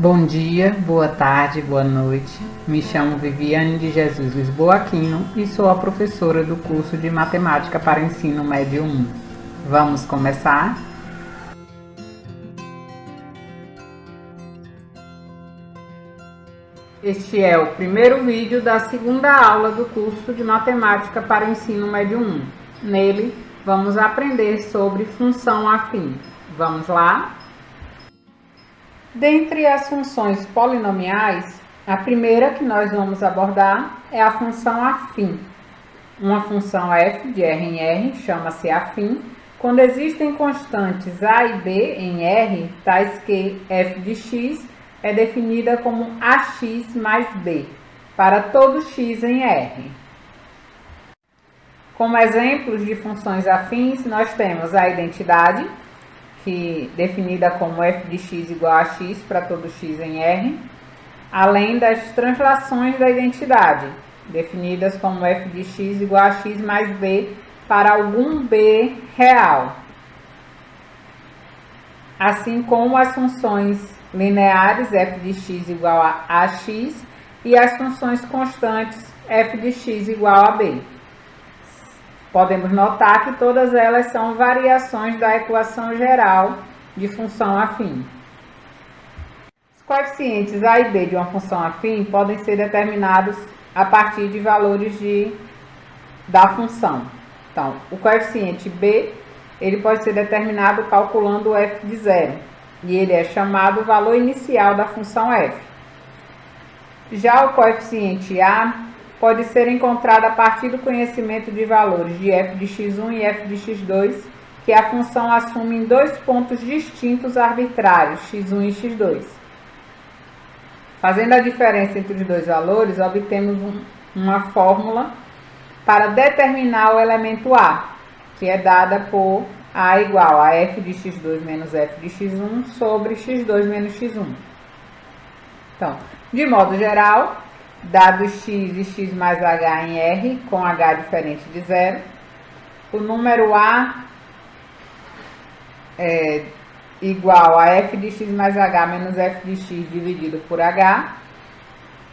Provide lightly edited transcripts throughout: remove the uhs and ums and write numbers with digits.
Bom dia, boa tarde, boa noite. Me chamo Viviane de Jesus Lisboa Aquino e sou a professora do curso de Matemática para Ensino Médio 1. Vamos começar? Este é o primeiro vídeo da segunda aula do curso de Matemática para Ensino Médio 1. Nele, vamos aprender sobre função afim. Vamos lá? Dentre as funções polinomiais, a primeira que nós vamos abordar é a função afim. Uma função f de R em R chama-se afim quando existem constantes a e b em R, tais que f de x é definida como ax mais b, para todo x em R. Como exemplos de funções afins, nós temos a identidade, definida como f de x igual a x para todo x em R, além das translações da identidade, definidas como f de x igual a x mais b para algum b real, assim como as funções lineares f de x igual a ax e as funções constantes f de x igual a b. Podemos notar que todas elas são variações da equação geral de função afim. Os coeficientes a e b de uma função afim podem ser determinados a partir de valores da função. Então, o coeficiente b ele pode ser determinado calculando o f de zero, e ele é chamado valor inicial da função f. Já o coeficiente a pode ser encontrado a partir do conhecimento de valores de f de x1 e f de x2, que a função assume em dois pontos distintos arbitrários, x1 e x2. Fazendo a diferença entre os dois valores, obtemos uma fórmula para determinar o elemento a, que é dada por a igual a f de x2 menos f de x1 sobre x2 menos x1. Então, de modo geral, dado x e x mais h em R, com h diferente de zero, o número a é igual a f de x mais h menos f de x dividido por h,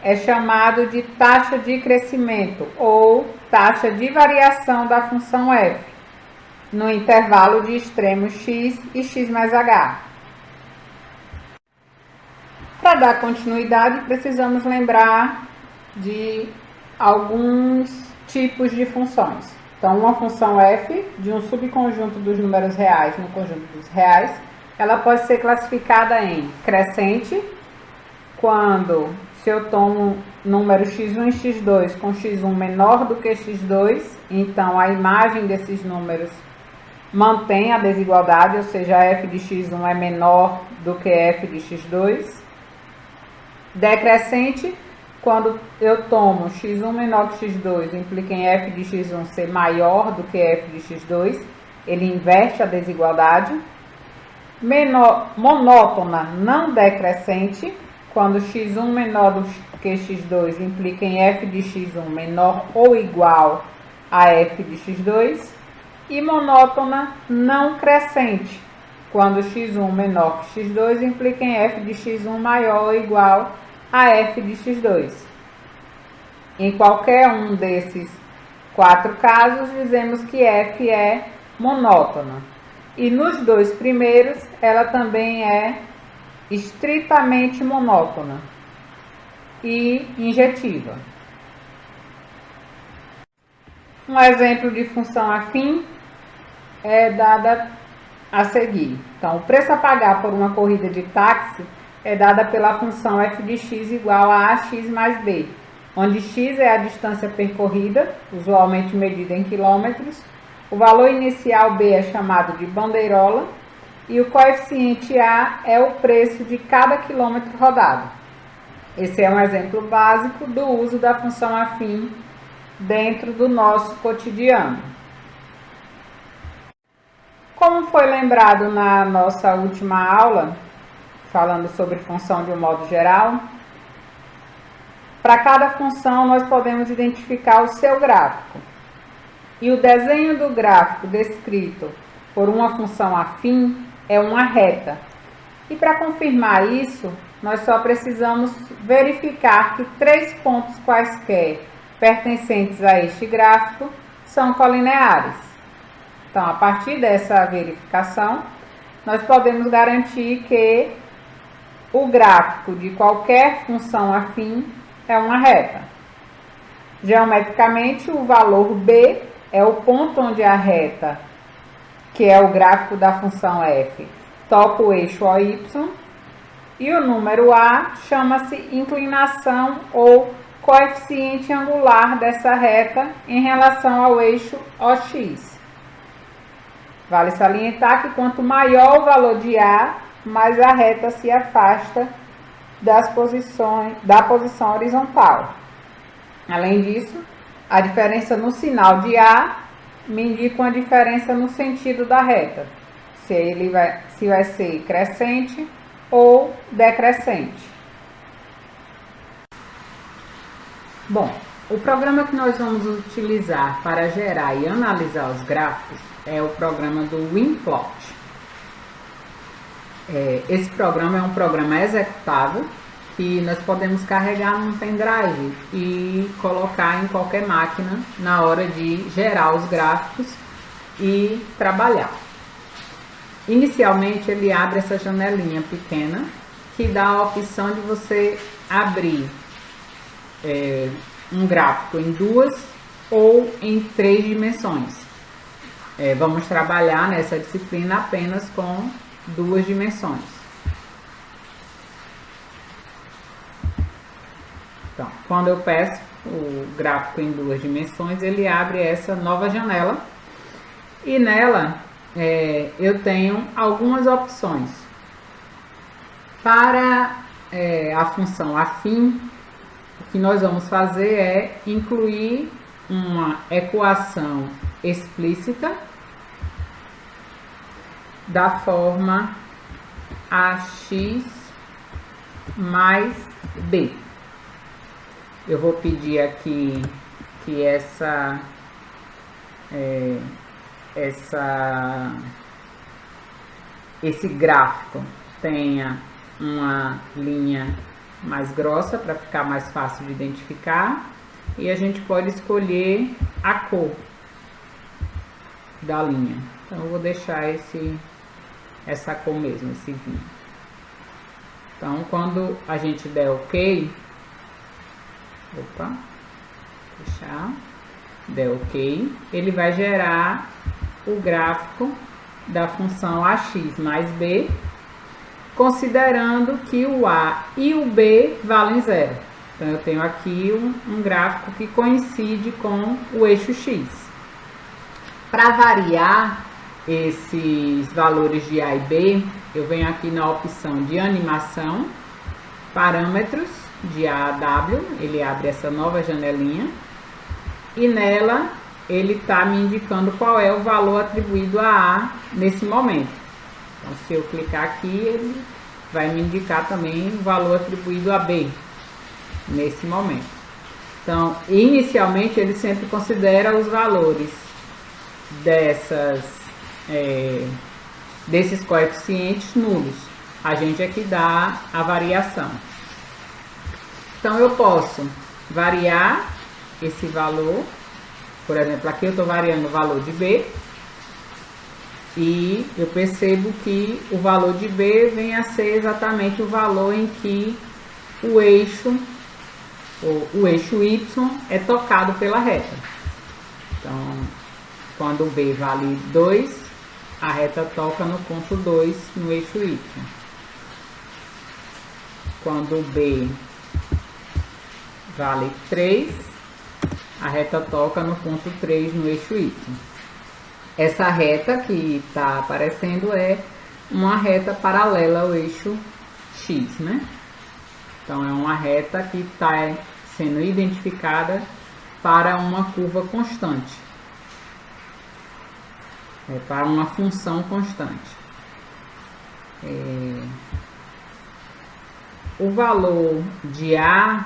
é chamado de taxa de crescimento ou taxa de variação da função f, no intervalo de extremos x e x mais h. Para dar continuidade, precisamos lembrar de alguns tipos de funções. Então, uma função f de um subconjunto dos números reais no conjunto dos reais, ela pode ser classificada em crescente, quando se eu tomo número x1 e x2 com x1 menor do que x2, então a imagem desses números mantém a desigualdade, ou seja, f de x1 é menor do que f de x2. Decrescente, quando eu tomo x1 menor que x2, implica em f de x1 ser maior do que f de x2, ele inverte a desigualdade. Monótona não decrescente, quando x1 menor do que x2, implica em f de x1 menor ou igual a f de x2. E monótona não crescente, quando x1 menor que x2, implica em f de x1 maior ou igual a f de x2. Em qualquer um desses quatro casos, dizemos que f é monótona. E nos dois primeiros, ela também é estritamente monótona e injetiva. Um exemplo de função afim é dada a seguir. Então, o preço a pagar por uma corrida de táxi é dada pela função f de x igual a ax mais b, onde x é a distância percorrida, usualmente medida em quilômetros, o valor inicial b é chamado de bandeirola e o coeficiente a é o preço de cada quilômetro rodado. Esse é um exemplo básico do uso da função afim dentro do nosso cotidiano. Como foi lembrado na nossa última aula, falando sobre função de um modo geral, para cada função nós podemos identificar o seu gráfico. E o desenho do gráfico descrito por uma função afim é uma reta. E para confirmar isso, nós só precisamos verificar que 3 pontos quaisquer pertencentes a este gráfico são colineares. Então, a partir dessa verificação, nós podemos garantir que o gráfico de qualquer função afim é uma reta. Geometricamente, o valor B é o ponto onde a reta, que é o gráfico da função f, toca o eixo OY, e o número A chama-se inclinação ou coeficiente angular dessa reta em relação ao eixo OX. Vale salientar que quanto maior o valor de A, mais a reta se afasta da posição horizontal. Além disso, a diferença no sinal de A me indica uma diferença no sentido da reta, se vai ser crescente ou decrescente. Bom, o programa que nós vamos utilizar para gerar e analisar os gráficos é o programa do WinPlot. Esse programa é um programa executável que nós podemos carregar num pendrive e colocar em qualquer máquina na hora de gerar os gráficos e trabalhar. Inicialmente ele abre essa janelinha pequena que dá a opção de você abrir um gráfico em 2 ou em 3 dimensões. Vamos trabalhar nessa disciplina apenas com 2 dimensões. Então, quando eu peço o gráfico em 2 dimensões, ele abre essa nova janela e nela eu tenho algumas opções. Para a função afim, o que nós vamos fazer é incluir uma equação explícita da forma ax mais b. Eu vou pedir aqui que esse gráfico tenha uma linha mais grossa para ficar mais fácil de identificar, e a gente pode escolher a cor da linha. Então eu vou deixar essa cor mesmo, esse vinho. Então quando a gente der OK, fechar, der OK, ele vai gerar o gráfico da função ax mais b, considerando que o a e o b valem 0. Então eu tenho aqui um gráfico que coincide com o eixo x. Para variar esses valores de a e b, eu venho aqui na opção de animação, parâmetros de a a w, ele abre essa nova janelinha e nela ele está me indicando qual é o valor atribuído a A nesse momento. Então, se eu clicar aqui, ele vai me indicar também o valor atribuído a B nesse momento. Então, inicialmente, ele sempre considera os valores desses coeficientes nulos. A gente aqui dá a variação. Então, eu posso variar esse valor. Por exemplo, aqui eu estou variando o valor de B e eu percebo que o valor de B vem a ser exatamente o valor em que o eixo Y é tocado pela reta. Então, quando o B vale 2, a reta toca no ponto 2 no eixo Y. Quando o B vale 3, a reta toca no ponto 3 no eixo Y. Essa reta que está aparecendo é uma reta paralela ao eixo X, né? Então, é uma reta que está sendo identificada para uma curva constante. Para uma função constante. O valor de A,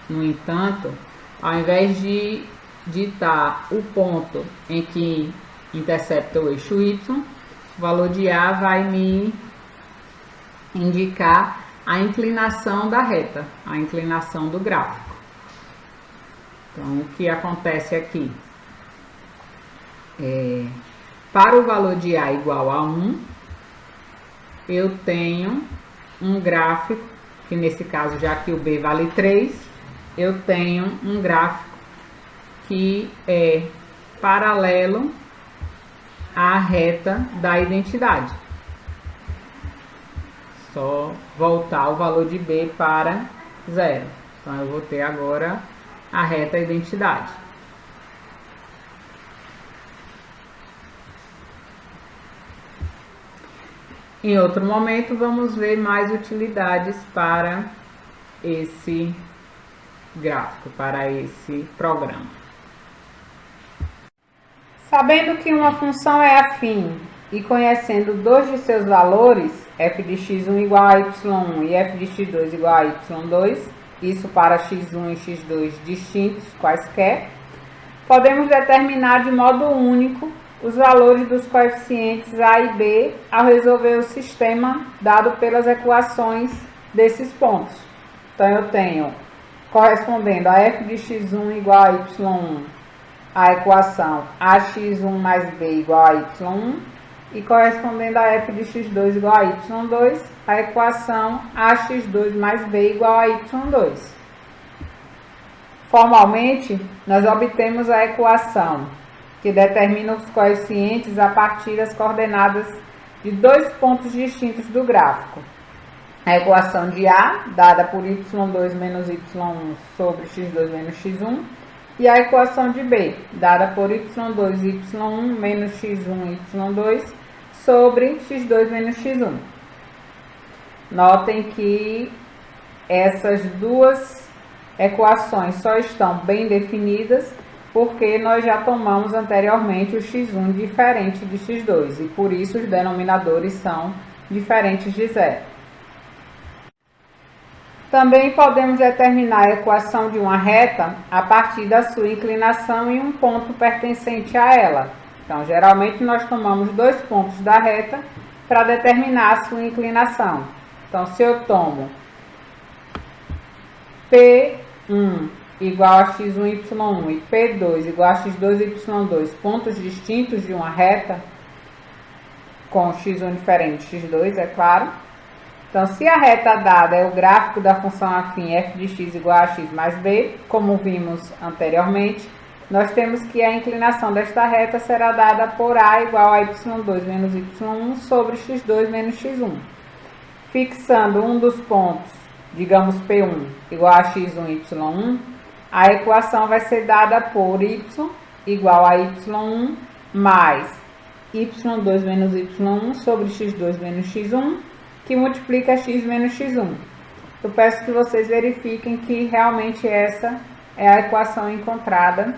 no entanto, ao invés de ditar o ponto em que intercepta o eixo Y, o valor de A vai me indicar a inclinação da reta, a inclinação do gráfico. Então, o que acontece aqui? Para o valor de A igual a 1, eu tenho um gráfico, que nesse caso, já que o B vale 3, eu tenho um gráfico que é paralelo à reta da identidade. Só voltar o valor de B para 0. Então, eu vou ter agora a reta identidade. Em outro momento, vamos ver mais utilidades para esse gráfico, para esse programa. Sabendo que uma função é afim e conhecendo dois de seus valores, f de x1 igual a y1 e f de x2 igual a y2, isso para x1 e x2 distintos quaisquer, podemos determinar de modo único os valores dos coeficientes a e b ao resolver o sistema dado pelas equações desses pontos. Então, eu tenho, correspondendo a f de x1 igual a y1, a equação ax1 mais b igual a y1, e correspondendo a f de x2 igual a y2, a equação ax2 mais b igual a y2. Formalmente, nós obtemos a equação que determina os coeficientes a partir das coordenadas de dois pontos distintos do gráfico. A equação de A, dada por y2 menos y1 sobre x2 menos x1, e a equação de B, dada por y2 y1 menos x1 y2 sobre x2 menos x1. Notem que essas duas equações só estão bem definidas porque nós já tomamos anteriormente o x1 diferente de x2 e por isso os denominadores são diferentes de zero. Também podemos determinar a equação de uma reta a partir da sua inclinação em um ponto pertencente a ela. Então, geralmente nós tomamos dois pontos da reta para determinar a sua inclinação. Então, se eu tomo P1 igual a x1, y1 e P2 igual a x2, y2, pontos distintos de uma reta, com x1 diferente de x2, é claro. Então, se a reta dada é o gráfico da função afim f de x igual a x mais b, como vimos anteriormente, nós temos que a inclinação desta reta será dada por a igual a y2 menos y1 sobre x2 menos x1. Fixando um dos pontos, digamos P1 igual a x1, y1, a equação vai ser dada por y igual a y1 mais y2 menos y1 sobre x2 menos x1, que multiplica x menos x1. Eu peço que vocês verifiquem que realmente essa é a equação encontrada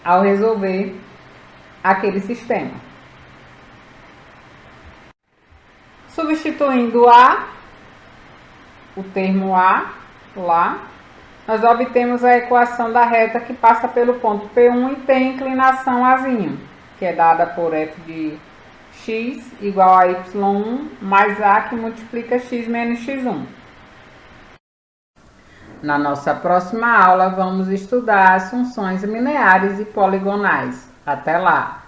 ao resolver aquele sistema. Substituindo o termo A lá, nós obtemos a equação da reta que passa pelo ponto P1 e tem inclinação Azinho, que é dada por f de x igual a y1 mais a que multiplica x menos x1. Na nossa próxima aula, vamos estudar as funções lineares e poligonais. Até lá!